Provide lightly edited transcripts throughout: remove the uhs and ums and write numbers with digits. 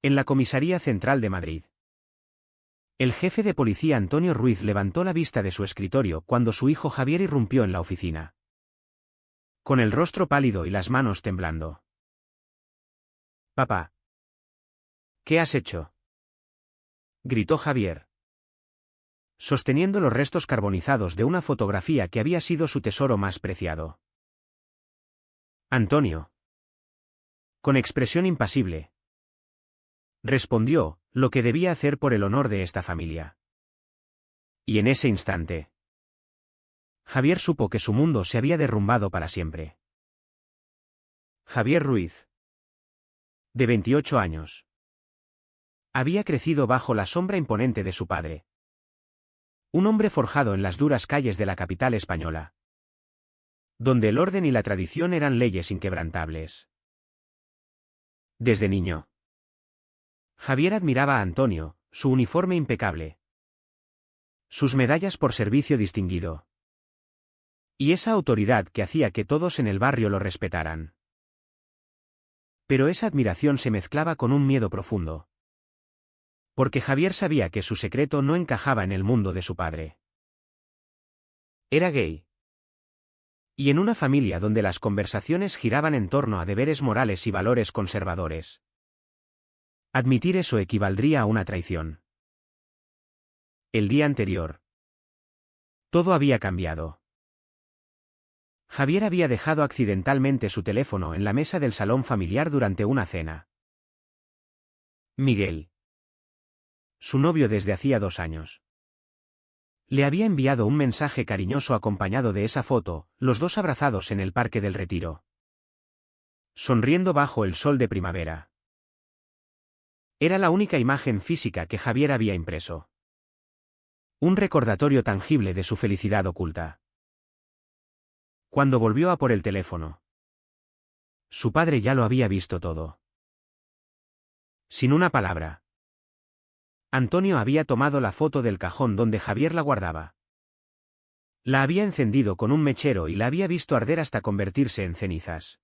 En la comisaría central de Madrid. El jefe de policía Antonio Ruiz levantó la vista de su escritorio cuando su hijo Javier irrumpió en la oficina. Con el rostro pálido y las manos temblando. «Papá. ¿Qué has hecho?», gritó Javier, sosteniendo los restos carbonizados de una fotografía que había sido su tesoro más preciado. Antonio, con expresión impasible, respondió lo que debía hacer por el honor de esta familia. Y en ese instante, Javier supo que su mundo se había derrumbado para siempre. Javier Ruiz, de 28 años, había crecido bajo la sombra imponente de su padre. Un hombre forjado en las duras calles de la capital española, donde el orden y la tradición eran leyes inquebrantables. Desde niño, Javier admiraba a Antonio, su uniforme impecable, sus medallas por servicio distinguido, y esa autoridad que hacía que todos en el barrio lo respetaran. Pero esa admiración se mezclaba con un miedo profundo. Porque Javier sabía que su secreto no encajaba en el mundo de su padre. Era gay. Y en una familia donde las conversaciones giraban en torno a deberes morales y valores conservadores, admitir eso equivaldría a una traición. El día anterior, todo había cambiado. Javier había dejado accidentalmente su teléfono en la mesa del salón familiar durante una cena. Miguel, su novio desde hacía 2 años, le había enviado un mensaje cariñoso acompañado de esa foto, los dos abrazados en el Parque del Retiro, sonriendo bajo el sol de primavera. Era la única imagen física que Javier había impreso. Un recordatorio tangible de su felicidad oculta. Cuando volvió a por el teléfono, su padre ya lo había visto todo. Sin una palabra, Antonio había tomado la foto del cajón donde Javier la guardaba. La había encendido con un mechero y la había visto arder hasta convertirse en cenizas.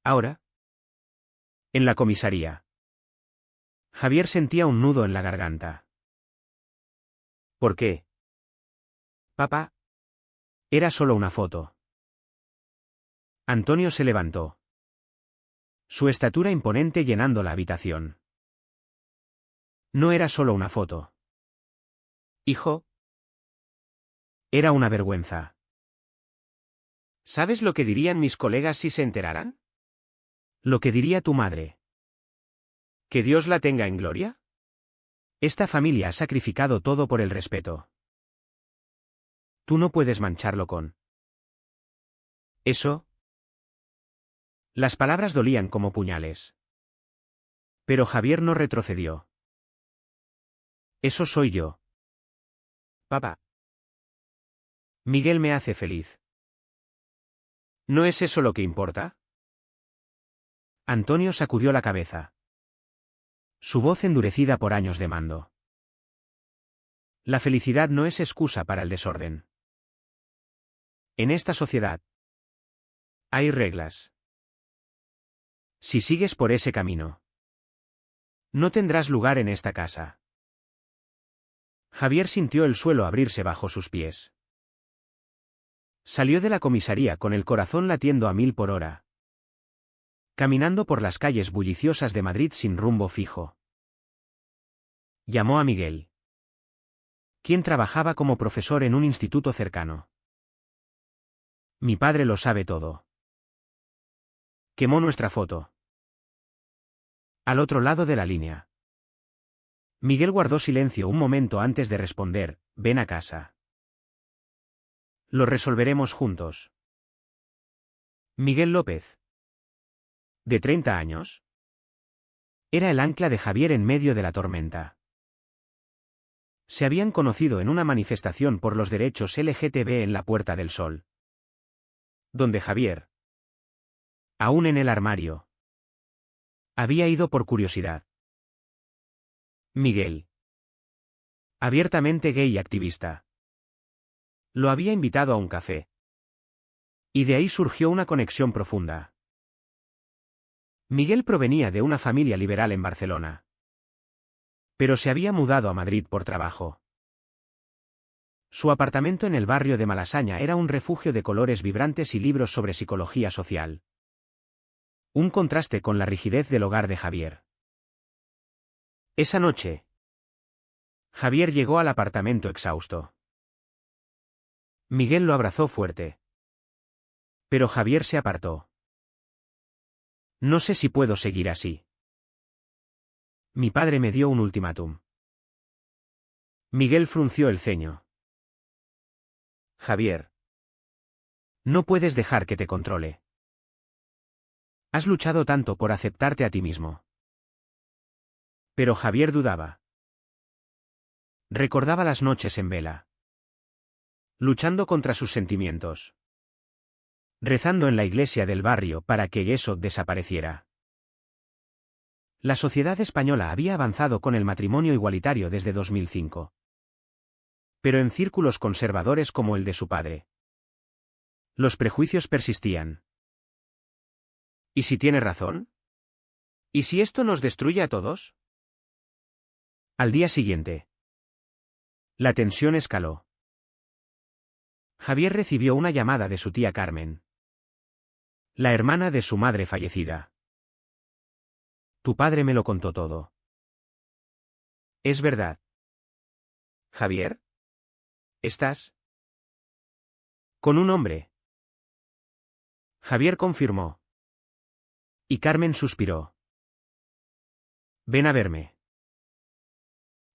Ahora, en la comisaría, Javier sentía un nudo en la garganta. ¿Por qué? Papá. Era solo una foto. Antonio se levantó, su estatura imponente llenando la habitación. No era solo una foto. Hijo. Era una vergüenza. ¿Sabes lo que dirían mis colegas si se enteraran? Lo que diría tu madre. ¿Que Dios la tenga en gloria? Esta familia ha sacrificado todo por el respeto. Tú no puedes mancharlo con eso. Las palabras dolían como puñales. Pero Javier no retrocedió. Eso soy yo. Papá. Miguel me hace feliz. ¿No es eso lo que importa? Antonio sacudió la cabeza, su voz endurecida por años de mando. La felicidad no es excusa para el desorden. En esta sociedad hay reglas. Si sigues por ese camino, no tendrás lugar en esta casa. Javier sintió el suelo abrirse bajo sus pies. Salió de la comisaría con el corazón latiendo a 1000 por hora, caminando por las calles bulliciosas de Madrid sin rumbo fijo. Llamó a Miguel, quien trabajaba como profesor en un instituto cercano. Mi padre lo sabe todo. Quemó nuestra foto. Al otro lado de la línea. Miguel guardó silencio un momento antes de responder, ven a casa. Lo resolveremos juntos. Miguel López, de 30 años, era el ancla de Javier en medio de la tormenta. Se habían conocido en una manifestación por los derechos LGTB en la Puerta del Sol, donde Javier, aún en el armario, había ido por curiosidad. Miguel, abiertamente gay y activista, lo había invitado a un café. Y de ahí surgió una conexión profunda. Miguel provenía de una familia liberal en Barcelona. Pero se había mudado a Madrid por trabajo. Su apartamento en el barrio de Malasaña era un refugio de colores vibrantes y libros sobre psicología social. Un contraste con la rigidez del hogar de Javier. Esa noche, Javier llegó al apartamento exhausto. Miguel lo abrazó fuerte. Pero Javier se apartó. No sé si puedo seguir así. Mi padre me dio un ultimátum. Miguel frunció el ceño. Javier. No puedes dejar que te controle. Has luchado tanto por aceptarte a ti mismo. Pero Javier dudaba. Recordaba las noches en vela. Luchando contra sus sentimientos. Rezando en la iglesia del barrio para que eso desapareciera. La sociedad española había avanzado con el matrimonio igualitario desde 2005. Pero en círculos conservadores como el de su padre, los prejuicios persistían. ¿Y si tiene razón? ¿Y si esto nos destruye a todos? Al día siguiente, la tensión escaló. Javier recibió una llamada de su tía Carmen, la hermana de su madre fallecida. Tu padre me lo contó todo. ¿Es verdad? Javier, ¿estás con un hombre? Javier confirmó. Y Carmen suspiró. Ven a verme.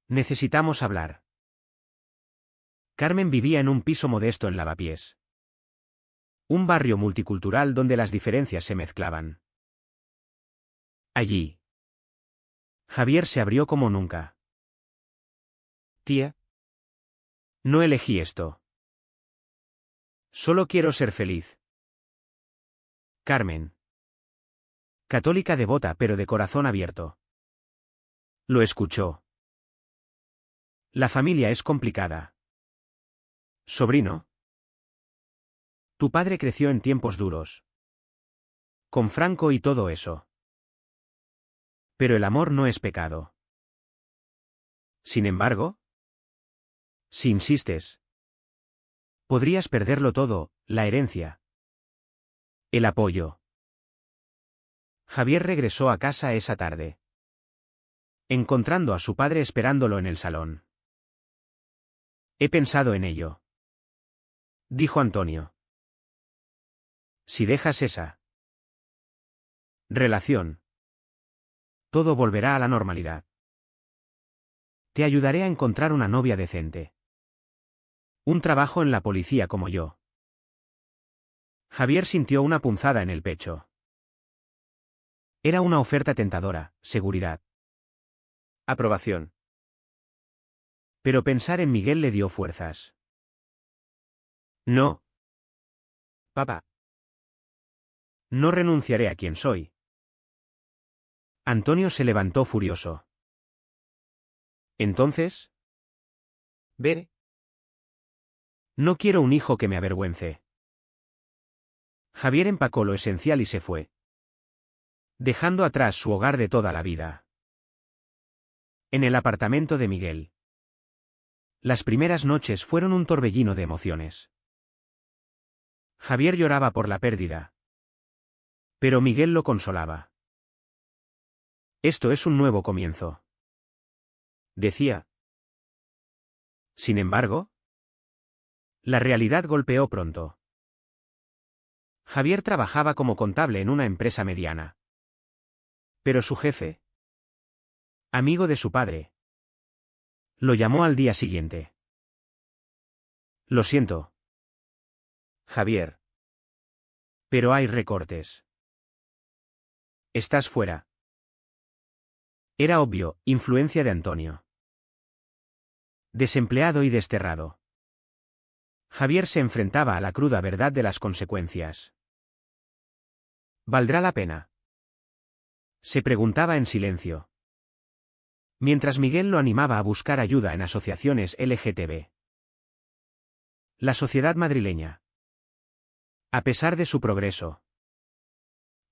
Necesitamos hablar. Carmen vivía en un piso modesto en Lavapiés. Un barrio multicultural donde las diferencias se mezclaban. Allí, Javier se abrió como nunca. Tía, no elegí esto. Solo quiero ser feliz. Carmen. Católica devota pero de corazón abierto. Lo escuchó. La familia es complicada. Sobrino. Tu padre creció en tiempos duros. Con Franco y todo eso. Pero el amor no es pecado. Sin embargo, si insistes, podrías perderlo todo, la herencia, el apoyo. Javier regresó a casa esa tarde, encontrando a su padre esperándolo en el salón. He pensado en ello, dijo Antonio. Si dejas esa relación, todo volverá a la normalidad. Te ayudaré a encontrar una novia decente. Un trabajo en la policía como yo. Javier sintió una punzada en el pecho. Era una oferta tentadora, seguridad, aprobación. Pero pensar en Miguel le dio fuerzas. No. Papá. No renunciaré a quien soy. Antonio se levantó furioso. Entonces, veré. No quiero un hijo que me avergüence. Javier empacó lo esencial y se fue, dejando atrás su hogar de toda la vida. En el apartamento de Miguel. Las primeras noches fueron un torbellino de emociones. Javier lloraba por la pérdida. Pero Miguel lo consolaba. Esto es un nuevo comienzo, decía. Sin embargo, la realidad golpeó pronto. Javier trabajaba como contable en una empresa mediana. Pero su jefe, amigo de su padre, lo llamó al día siguiente. Lo siento, Javier. Pero hay recortes. Estás fuera. Era obvio, influencia de Antonio. Desempleado y desterrado. Javier se enfrentaba a la cruda verdad de las consecuencias. ¿Valdrá la pena? Se preguntaba en silencio. Mientras Miguel lo animaba a buscar ayuda en asociaciones LGTB. La sociedad madrileña, a pesar de su progreso,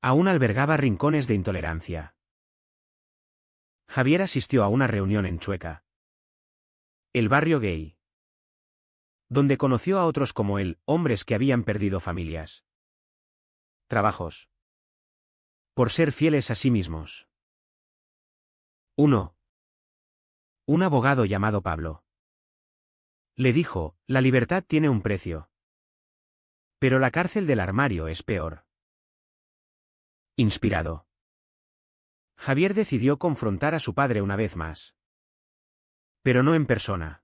Aún albergaba rincones de intolerancia. Javier asistió a una reunión en Chueca, el barrio gay, donde conoció a otros como él, hombres que habían perdido familias, trabajos, por ser fieles a sí mismos. 1. Un abogado llamado Pablo le dijo: la libertad tiene un precio, pero la cárcel del armario es peor. Inspirado, Javier decidió confrontar a su padre una vez más, pero no en persona.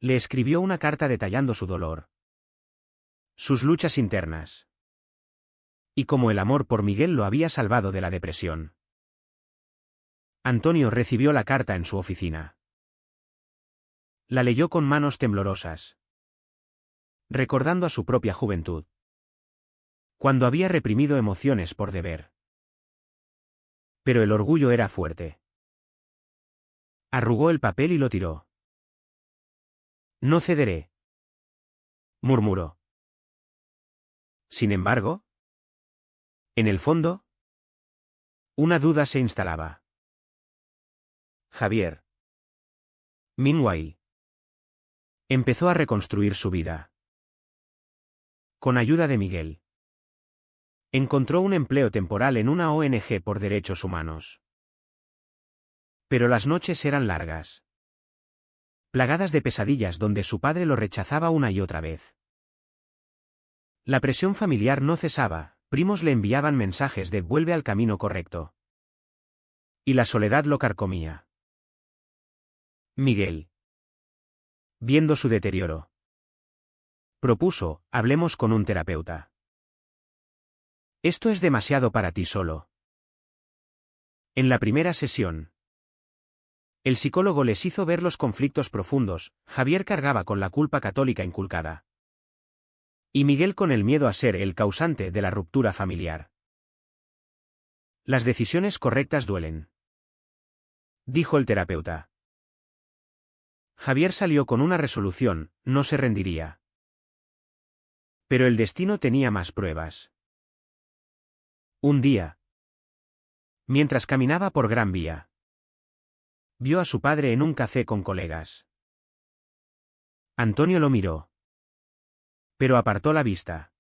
Le escribió una carta detallando su dolor, sus luchas internas, y cómo el amor por Miguel lo había salvado de la depresión. Antonio recibió la carta en su oficina. La leyó con manos temblorosas, recordando a su propia juventud, cuando había reprimido emociones por deber. Pero el orgullo era fuerte. Arrugó el papel y lo tiró. No cederé, murmuró. Sin embargo, en el fondo, una duda se instalaba. Javier, meanwhile, empezó a reconstruir su vida. Con ayuda de Miguel, encontró un empleo temporal en una ONG por derechos humanos. Pero las noches eran largas, plagadas de pesadillas donde su padre lo rechazaba una y otra vez. La presión familiar no cesaba, primos le enviaban mensajes de vuelve al camino correcto. Y la soledad lo carcomía. Miguel, viendo su deterioro, propuso: hablemos con un terapeuta. Esto es demasiado para ti solo. En la primera sesión, el psicólogo les hizo ver los conflictos profundos. Javier cargaba con la culpa católica inculcada, y Miguel con el miedo a ser el causante de la ruptura familiar. Las decisiones correctas duelen, dijo el terapeuta. Javier salió con una resolución: no se rendiría. Pero el destino tenía más pruebas. Un día, mientras caminaba por Gran Vía, vio a su padre en un café con colegas. Antonio lo miró, pero apartó la vista.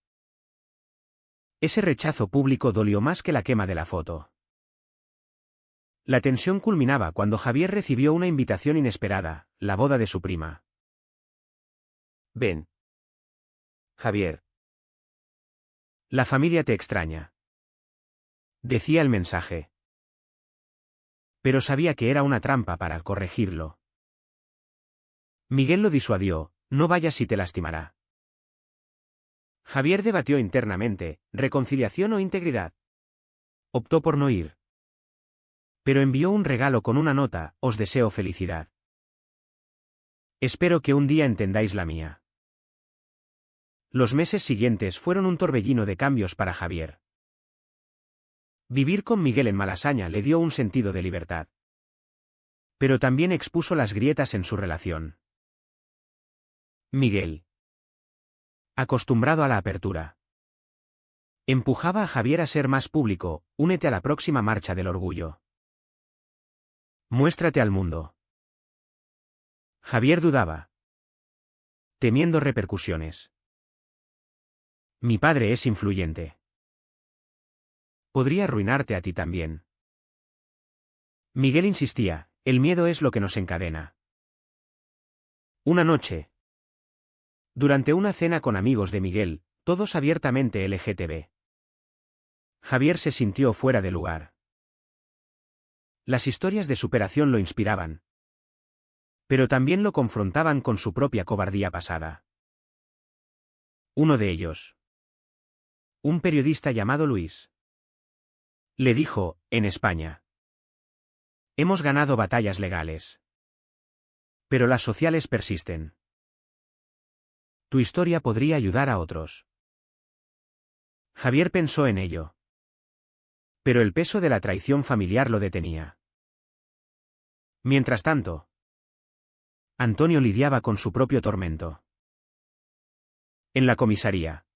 Ese rechazo público dolió más que la quema de la foto. La tensión culminaba cuando Javier recibió una invitación inesperada: la boda de su prima. Ven, Javier. La familia te extraña, decía el mensaje. Pero sabía que era una trampa para corregirlo. Miguel lo disuadió: no vayas y te lastimará. Javier debatió internamente: reconciliación o integridad. Optó por no ir. Pero envió un regalo con una nota: os deseo felicidad. Espero que un día entendáis la mía. Los meses siguientes fueron un torbellino de cambios para Javier. Vivir con Miguel en Malasaña le dio un sentido de libertad, pero también expuso las grietas en su relación. Miguel, acostumbrado a la apertura, empujaba a Javier a ser más público: únete a la próxima marcha del orgullo. Muéstrate al mundo. Javier dudaba, temiendo repercusiones. Mi padre es influyente. Podría arruinarte a ti también. Miguel insistía: el miedo es lo que nos encadena. Una noche, durante una cena con amigos de Miguel, todos abiertamente LGTB, Javier se sintió fuera de lugar. Las historias de superación lo inspiraban, pero también lo confrontaban con su propia cobardía pasada. Uno de ellos, un periodista llamado Luis, le dijo: en España hemos ganado batallas legales, pero las sociales persisten. Tu historia podría ayudar a otros. Javier pensó en ello, pero el peso de la traición familiar lo detenía. Mientras tanto, Antonio lidiaba con su propio tormento. En la comisaría,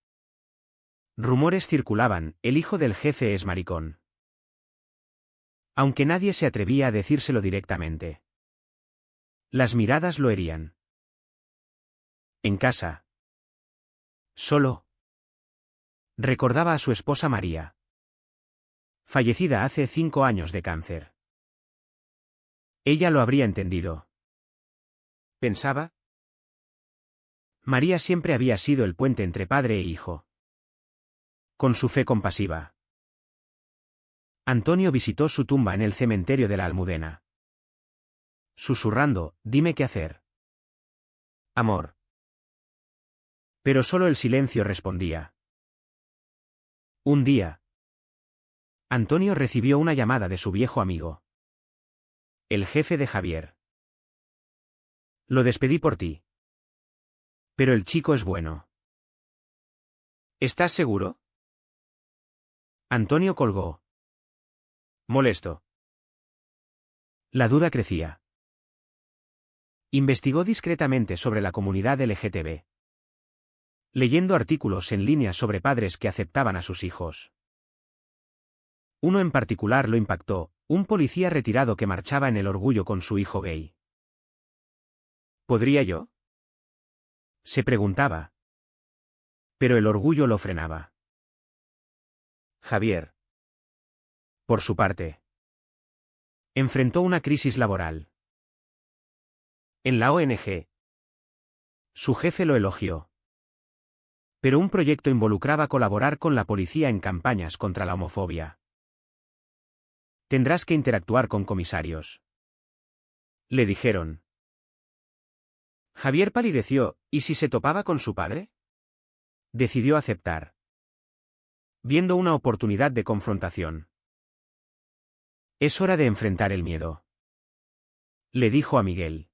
Rumores circulaban, el hijo del jefe es maricón. Aunque nadie se atrevía a decírselo directamente. Las miradas lo herían. En casa. Solo. Recordaba a su esposa María. Fallecida hace 5 años de cáncer. Ella lo habría entendido. Pensaba. María siempre había sido el puente entre padre e hijo. Con su fe compasiva. Antonio visitó su tumba en el cementerio de la Almudena. Susurrando, dime qué hacer. Amor. Pero solo el silencio respondía. Un día. Antonio recibió una llamada de su viejo amigo. El jefe de Javier. Lo despedí por ti. Pero el chico es bueno. ¿Estás seguro? Antonio colgó. Molesto. La duda crecía. Investigó discretamente sobre la comunidad LGTB. Leyendo artículos en línea sobre padres que aceptaban a sus hijos. Uno en particular lo impactó, un policía retirado que marchaba en el orgullo con su hijo gay. ¿Podría yo? Se preguntaba. Pero el orgullo lo frenaba. Javier. Por su parte. Enfrentó una crisis laboral. En la ONG. Su jefe lo elogió. Pero un proyecto involucraba colaborar con la policía en campañas contra la homofobia. Tendrás que interactuar con comisarios. Le dijeron. Javier palideció, ¿y si se topaba con su padre? Decidió aceptar. Viendo una oportunidad de confrontación. Es hora de enfrentar el miedo. Le dijo a Miguel.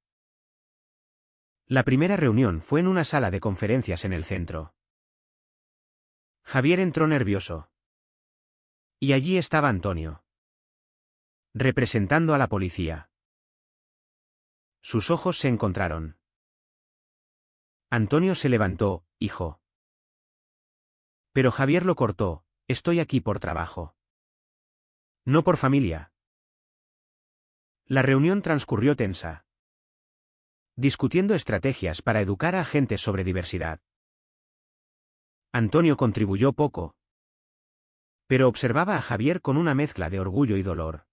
La primera reunión fue en una sala de conferencias en el centro. Javier entró nervioso. Y allí estaba Antonio. Representando a la policía. Sus ojos se encontraron. Antonio se levantó, hijo. Pero Javier lo cortó, estoy aquí por trabajo. No por familia. La reunión transcurrió tensa. Discutiendo estrategias para educar a agentes sobre diversidad. Antonio contribuyó poco. Pero observaba a Javier con una mezcla de orgullo y dolor.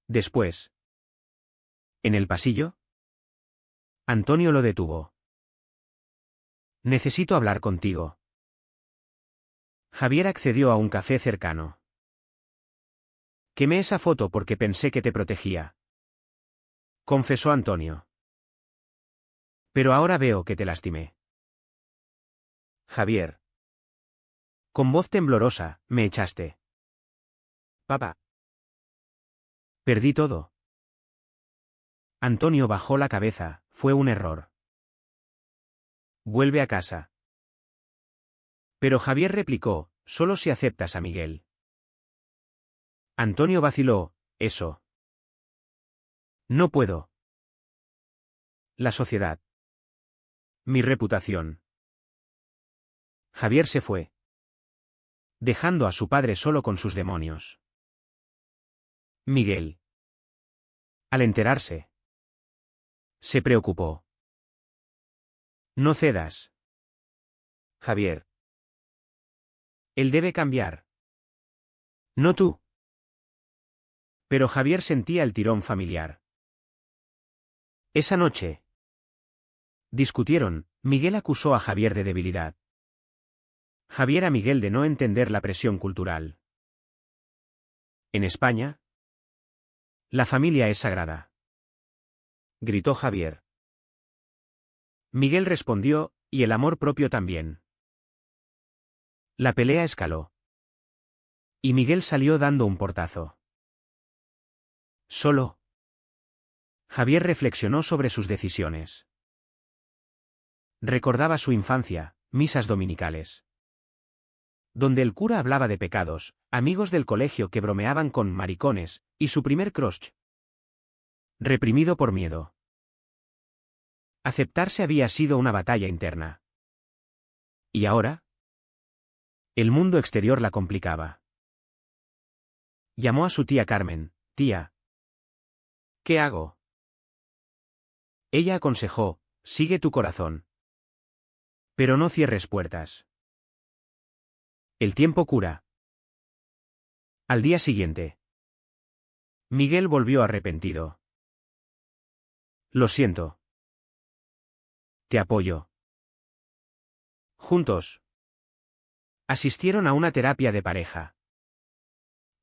Después. En el pasillo. Antonio lo detuvo. Necesito hablar contigo. Javier accedió a un café cercano. Quemé esa foto porque pensé que te protegía. Confesó Antonio. Pero ahora veo que te lastimé. Javier. Con voz temblorosa, me echaste. Papá. Perdí todo. Antonio bajó la cabeza, fue un error. Vuelve a casa. Pero Javier replicó, solo si aceptas a Miguel. Antonio vaciló, eso. No puedo. La sociedad. Mi reputación. Javier se fue. Dejando a su padre solo con sus demonios. Miguel. Al enterarse. Se preocupó. No cedas. Javier. Él debe cambiar. No tú. Pero Javier sentía el tirón familiar. Esa noche. Discutieron, Miguel acusó a Javier de debilidad. Javier a Miguel de no entender la presión cultural. En España. La familia es sagrada. Gritó Javier. Miguel respondió, y el amor propio también. La pelea escaló. Y Miguel salió dando un portazo. Solo. Javier reflexionó sobre sus decisiones. Recordaba su infancia, misas dominicales. Donde el cura hablaba de pecados, amigos del colegio que bromeaban con maricones, y su primer crush. Reprimido por miedo. Aceptarse había sido una batalla interna. ¿Y ahora? El mundo exterior la complicaba. Llamó a su tía Carmen. Tía. ¿Qué hago? Ella aconsejó, sigue tu corazón. Pero no cierres puertas. El tiempo cura. Al día siguiente. Miguel volvió arrepentido. Lo siento. Te apoyo. Juntos. Asistieron a una terapia de pareja,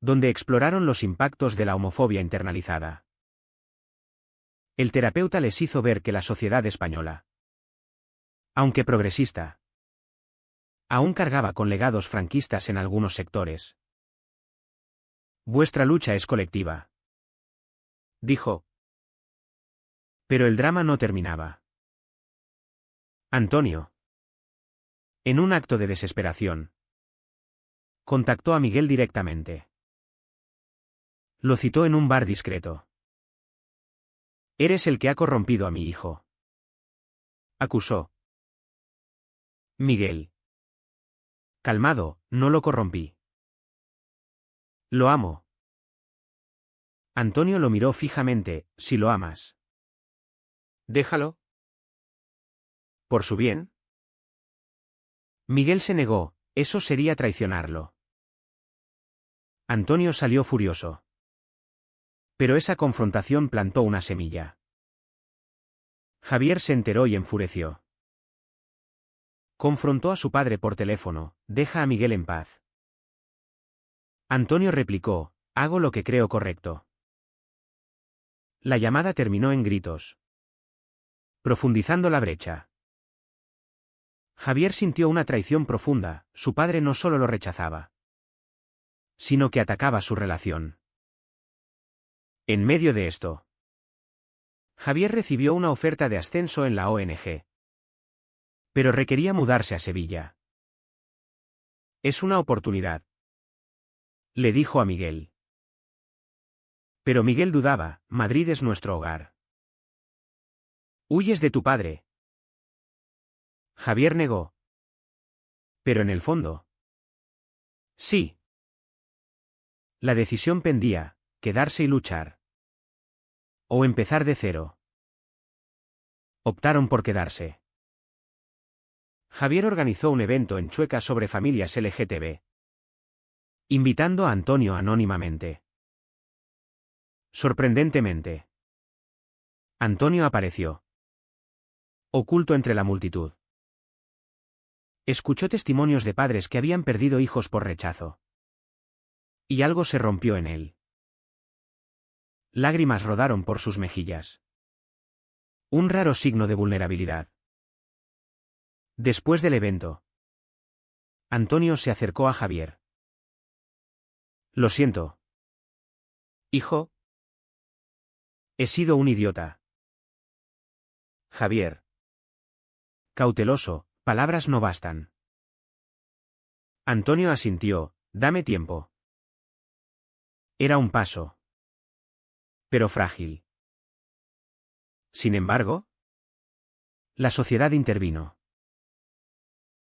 donde exploraron los impactos de la homofobia internalizada. El terapeuta les hizo ver que la sociedad española, aunque progresista, aún cargaba con legados franquistas en algunos sectores. Vuestra lucha es colectiva, dijo. Pero el drama no terminaba. Antonio, en un acto de desesperación, contactó a Miguel directamente. Lo citó en un bar discreto. Eres el que ha corrompido a mi hijo, acusó. Miguel. Calmado, no lo corrompí. Lo amo. Antonio lo miró fijamente. Si lo amas, déjalo. ¿Por su bien? Miguel se negó. Eso sería traicionarlo. Antonio salió furioso. Pero esa confrontación plantó una semilla. Javier se enteró y enfureció. Confrontó a su padre por teléfono. Deja a Miguel en paz. Antonio replicó, hago lo que creo correcto. La llamada terminó en gritos, profundizando la brecha. Javier sintió una traición profunda. Su padre no solo lo rechazaba, sino que atacaba su relación. En medio de esto, Javier recibió una oferta de ascenso en la ONG. Pero requería mudarse a Sevilla. Es una oportunidad, le dijo a Miguel. Pero Miguel dudaba. Madrid es nuestro hogar. Huyes de tu padre. Javier negó. Pero en el fondo, sí. La decisión pendía, quedarse y luchar. O empezar de cero. Optaron por quedarse. Javier organizó un evento en Chueca sobre familias LGTB, invitando a Antonio anónimamente. Sorprendentemente, Antonio apareció, oculto entre la multitud. Escuchó testimonios de padres que habían perdido hijos por rechazo. Y algo se rompió en él. Lágrimas rodaron por sus mejillas. Un raro signo de vulnerabilidad. Después del evento, Antonio se acercó a Javier. Lo siento. Hijo. He sido un idiota. Javier. Cauteloso, palabras no bastan. Antonio asintió, dame tiempo. Era un paso. Pero frágil. Sin embargo, la sociedad intervino.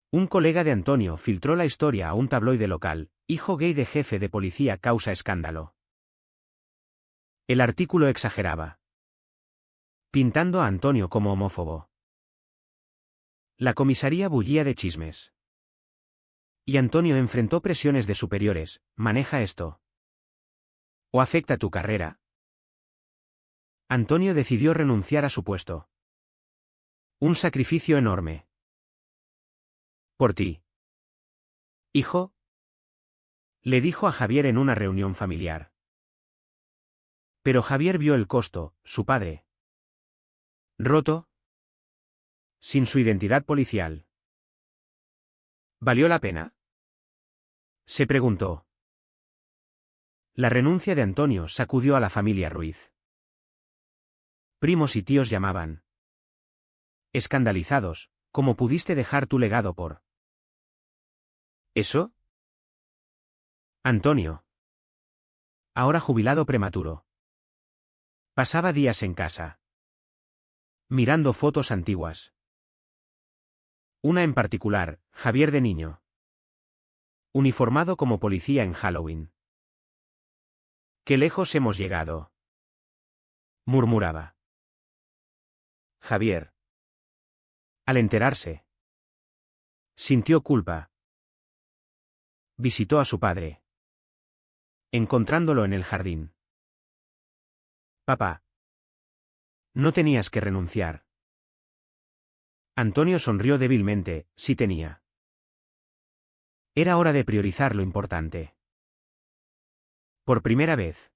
Un colega de Antonio filtró la historia a un tabloide local. Hijo gay de jefe de policía causa escándalo. El artículo exageraba, pintando a Antonio como homófobo. La comisaría bullía de chismes. Y Antonio enfrentó presiones de superiores. Maneja esto. ¿O afecta tu carrera? Antonio decidió renunciar a su puesto. Un sacrificio enorme. Por ti. Hijo, le dijo a Javier en una reunión familiar. Pero Javier vio el costo. Su padre, roto, sin su identidad policial. ¿Valió la pena? Se preguntó. La renuncia de Antonio sacudió a la familia Ruiz. Primos y tíos llamaban. Escandalizados, ¿cómo pudiste dejar tu legado por eso? Antonio, ahora jubilado prematuro, pasaba días en casa, mirando fotos antiguas. Una en particular, Javier de niño. uniformado como policía en Halloween. «Qué lejos hemos llegado», murmuraba Javier. Al enterarse, sintió culpa. Visitó a su padre, encontrándolo en el jardín. «Papá, no tenías que renunciar». Antonio sonrió débilmente. Sí tenía. Era hora de priorizar lo importante. Por primera vez,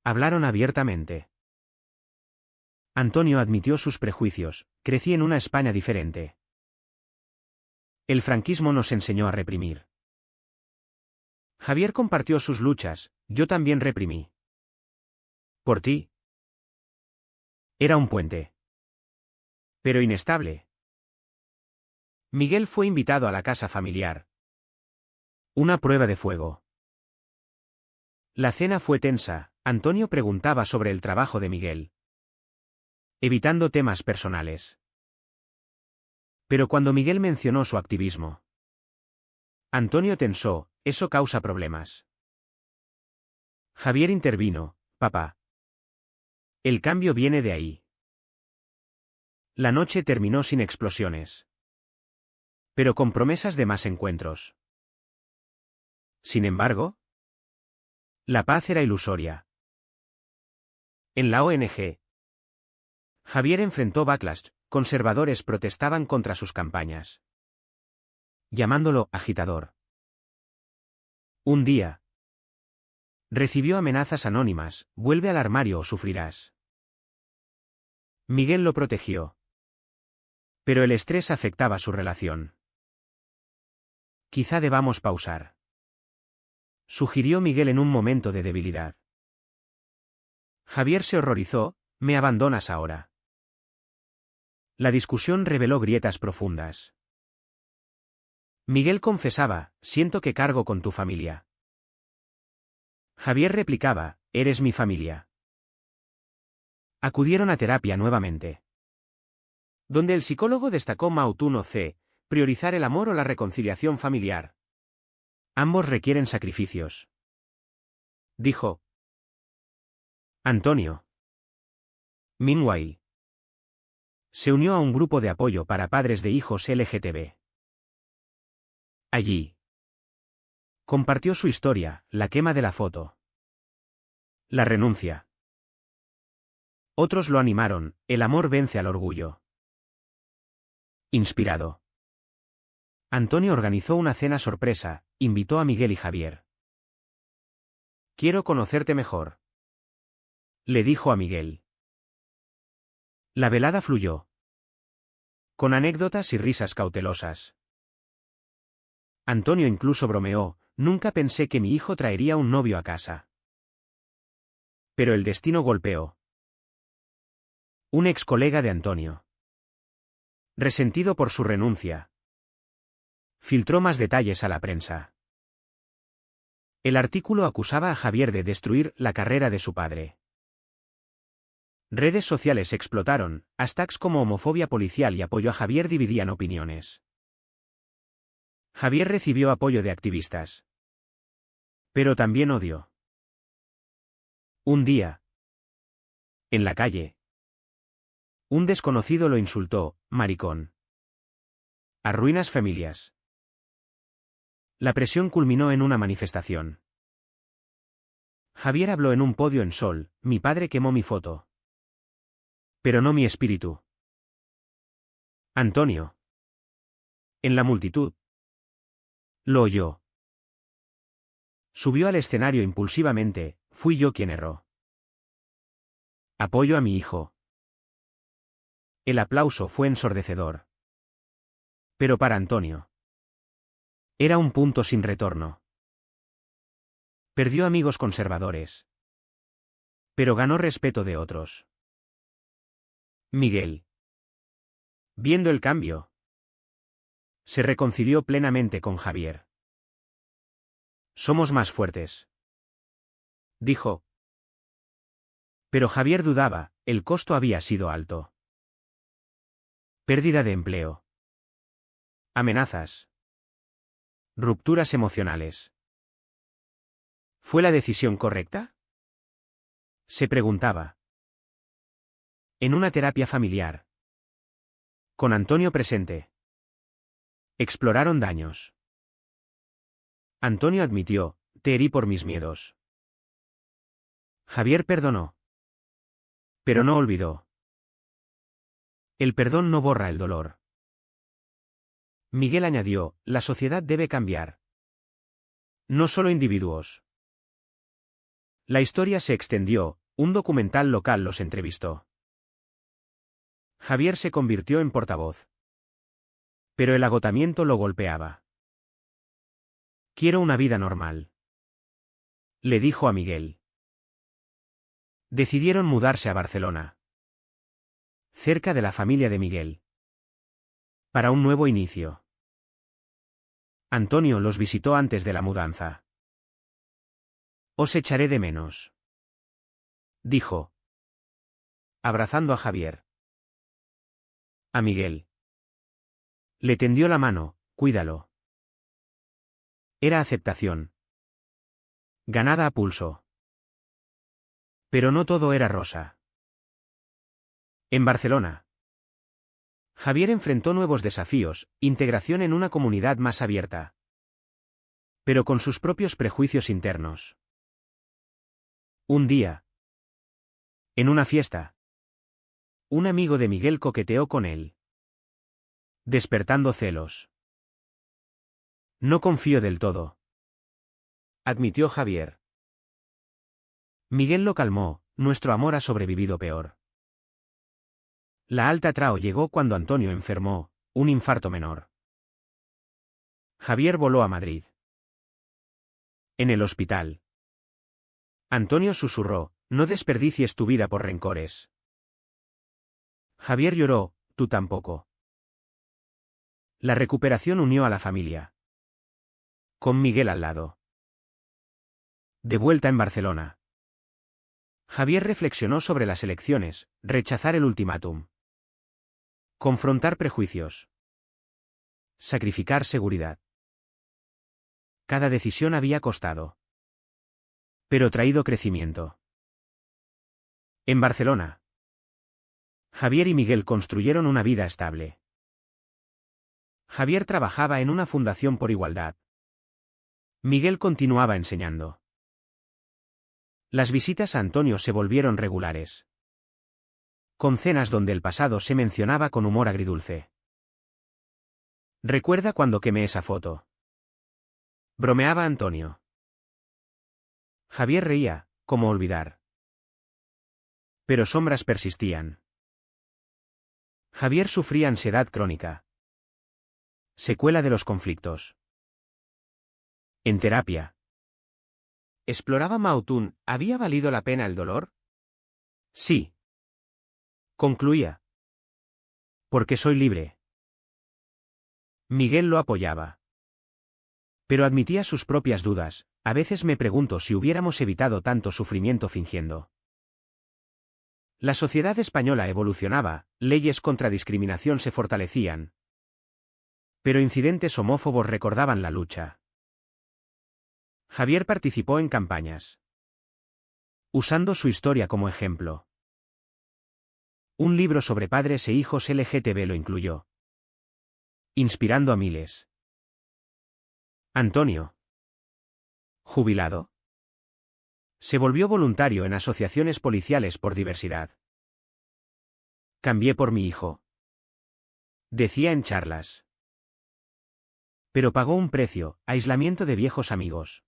hablaron abiertamente. Antonio admitió sus prejuicios. Crecí en una España diferente. El franquismo nos enseñó a reprimir. Javier compartió sus luchas. Yo también reprimí. Por ti. Era un puente. Pero inestable. Miguel fue invitado a la casa familiar. Una prueba de fuego. La cena fue tensa. Antonio preguntaba sobre el trabajo de Miguel, evitando temas personales. Pero cuando Miguel mencionó su activismo, Antonio tensó. Eso causa problemas. Javier intervino. Papá, el cambio viene de ahí. La noche terminó sin explosiones, pero con promesas de más encuentros. Sin embargo, la paz era ilusoria. En la ONG, Javier enfrentó backlash. Conservadores protestaban contra sus campañas, llamándolo agitador. Un día, recibió amenazas anónimas. Vuelve al armario o sufrirás. Miguel lo protegió. Pero el estrés afectaba su relación. Quizá debamos pausar, sugirió Miguel en un momento de debilidad. Javier se horrorizó. ¿Me abandonas ahora? La discusión reveló grietas profundas. Miguel confesaba, siento que cargo con tu familia. Javier replicaba, eres mi familia. Acudieron a terapia nuevamente, donde el psicólogo destacó Mautuno C, priorizar el amor o la reconciliación familiar. Ambos requieren sacrificios, dijo Antonio. Meanwhile, se unió a un grupo de apoyo para padres de hijos LGTB. Allí, compartió su historia, la quema de la foto, la renuncia. Otros lo animaron, el amor vence al orgullo. Inspirado, Antonio organizó una cena sorpresa, invitó a Miguel y Javier. Quiero conocerte mejor, le dijo a Miguel. La velada fluyó, con anécdotas y risas cautelosas. Antonio incluso bromeó, nunca pensé que mi hijo traería un novio a casa. Pero el destino golpeó. Un ex colega de Antonio, resentido por su renuncia, filtró más detalles a la prensa. El artículo acusaba a Javier de destruir la carrera de su padre. Redes sociales explotaron, hashtags como homofobia policial y apoyo a Javier dividían opiniones. Javier recibió apoyo de activistas, pero también odio. Un día, en la calle, un desconocido lo insultó, maricón. Arruinas familias. La presión culminó en una manifestación. Javier habló en un podio en Sol, mi padre quemó mi foto, pero no mi espíritu. Antonio, en la multitud, lo oyó. Subió al escenario impulsivamente, fui yo quien erró. Apoyo a mi hijo. El aplauso fue ensordecedor. Pero para Antonio, era un punto sin retorno. Perdió amigos conservadores, pero ganó respeto de otros. Miguel, viendo el cambio, se reconcilió plenamente con Javier. Somos más fuertes, dijo. Pero Javier dudaba, el costo había sido alto. Pérdida de empleo. Amenazas. Rupturas emocionales. ¿Fue la decisión correcta? Se preguntaba. En una terapia familiar. Con Antonio presente. Exploraron daños. Antonio admitió, te herí por mis miedos. Javier perdonó. Pero no olvidó. El perdón no borra el dolor. Miguel añadió, la sociedad debe cambiar. No solo individuos. La historia se extendió, un documental local los entrevistó. Javier se convirtió en portavoz. Pero el agotamiento lo golpeaba. Quiero una vida normal. Le dijo a Miguel. Decidieron mudarse a Barcelona. Cerca de la familia de Miguel. Para un nuevo inicio. Antonio los visitó antes de la mudanza. Os echaré de menos. Dijo. Abrazando a Javier. A Miguel. Le tendió la mano, cuídalo. Era aceptación. Ganada a pulso. Pero no todo era rosa. En Barcelona. Javier enfrentó nuevos desafíos, integración en una comunidad más abierta. Pero con sus propios prejuicios internos. Un día. En una fiesta. Un amigo de Miguel coqueteó con él. Despertando celos. No confío del todo. Admitió Javier. Miguel lo calmó, nuestro amor ha sobrevivido peor. La alta trao llegó cuando Antonio enfermó, un infarto menor. Javier voló a Madrid. En el hospital. Antonio susurró, no desperdicies tu vida por rencores. Javier lloró, tú tampoco. La recuperación unió a la familia. Con Miguel al lado. De vuelta en Barcelona. Javier reflexionó sobre las elecciones, rechazar el ultimátum. Confrontar prejuicios. Sacrificar seguridad. Cada decisión había costado. Pero traído crecimiento. En Barcelona. Javier y Miguel construyeron una vida estable. Javier trabajaba en una fundación por igualdad. Miguel continuaba enseñando. Las visitas a Antonio se volvieron regulares. Con cenas donde el pasado se mencionaba con humor agridulce. ¿Recuerda cuando quemé esa foto? Bromeaba Antonio. Javier reía, ¿cómo olvidar? Pero sombras persistían. Javier sufría ansiedad crónica. Secuela de los conflictos. En terapia. ¿Exploraba Mautún, había valido la pena el dolor? Sí. Concluía. Porque soy libre. Miguel lo apoyaba. Pero admitía sus propias dudas, a veces me pregunto si hubiéramos evitado tanto sufrimiento fingiendo. La sociedad española evolucionaba, leyes contra discriminación se fortalecían. Pero incidentes homófobos recordaban la lucha. Javier participó en campañas. Usando su historia como ejemplo. Un libro sobre padres e hijos LGTB lo incluyó. Inspirando a miles. Antonio. Jubilado. Se volvió voluntario en asociaciones policiales por diversidad. Cambié por mi hijo. Decía en charlas. Pero pagó un precio, aislamiento de viejos amigos.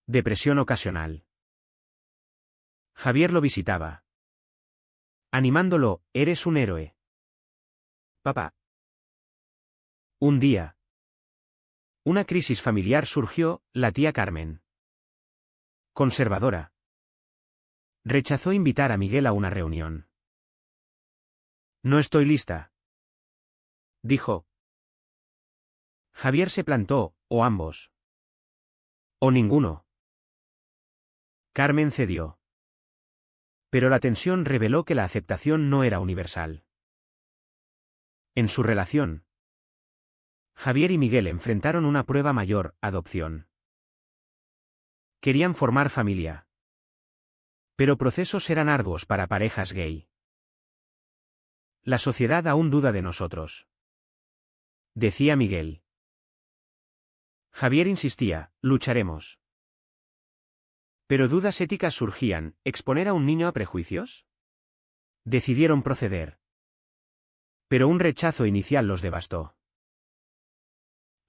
Depresión ocasional. Javier lo visitaba. Animándolo, eres un héroe. Papá. Un día. Una crisis familiar surgió, la tía Carmen. Conservadora. Rechazó invitar a Miguel a una reunión. No estoy lista. Dijo. Javier se plantó, o ambos. O ninguno. Carmen cedió. Pero la tensión reveló que la aceptación no era universal. En su relación. Javier y Miguel enfrentaron una prueba mayor: adopción. Querían formar familia. Pero procesos eran arduos para parejas gay. La sociedad aún duda de nosotros, decía Miguel. Javier insistía: lucharemos. Pero dudas éticas surgían: ¿exponer a un niño a prejuicios? Decidieron proceder. Pero un rechazo inicial los devastó.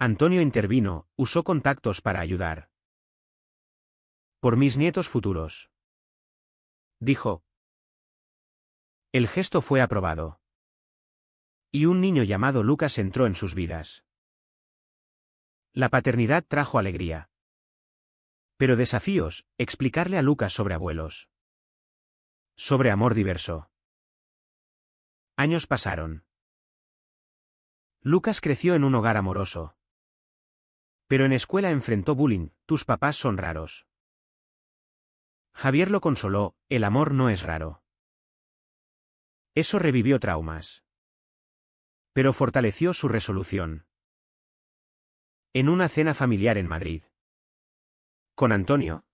Antonio intervino, usó contactos para ayudar. Por mis nietos futuros, dijo. El gesto fue aprobado. Y un niño llamado Lucas entró en sus vidas. La paternidad trajo alegría. Pero desafíos: explicarle a Lucas sobre abuelos. Sobre amor diverso. Años pasaron. Lucas creció en un hogar amoroso. Pero en escuela enfrentó bullying: tus papás son raros. Javier lo consoló: el amor no es raro. Eso revivió traumas. Pero fortaleció su resolución. En una cena familiar en Madrid. Con Antonio,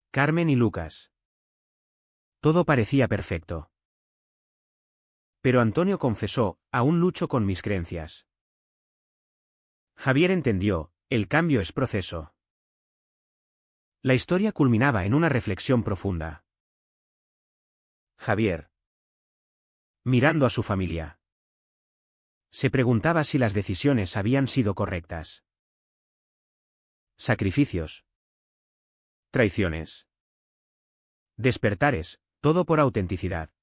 Carmen y Lucas. Todo parecía perfecto. Pero Antonio confesó: aún lucho con mis creencias. Javier entendió: el cambio es proceso. La historia culminaba en una reflexión profunda. Javier, mirando a su familia, se preguntaba si las decisiones habían sido correctas. Sacrificios. Traiciones. Despertares, todo por autenticidad.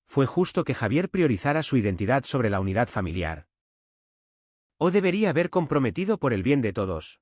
¿Fue justo que Javier priorizara su identidad sobre la unidad familiar? ¿O debería haber comprometido por el bien de todos?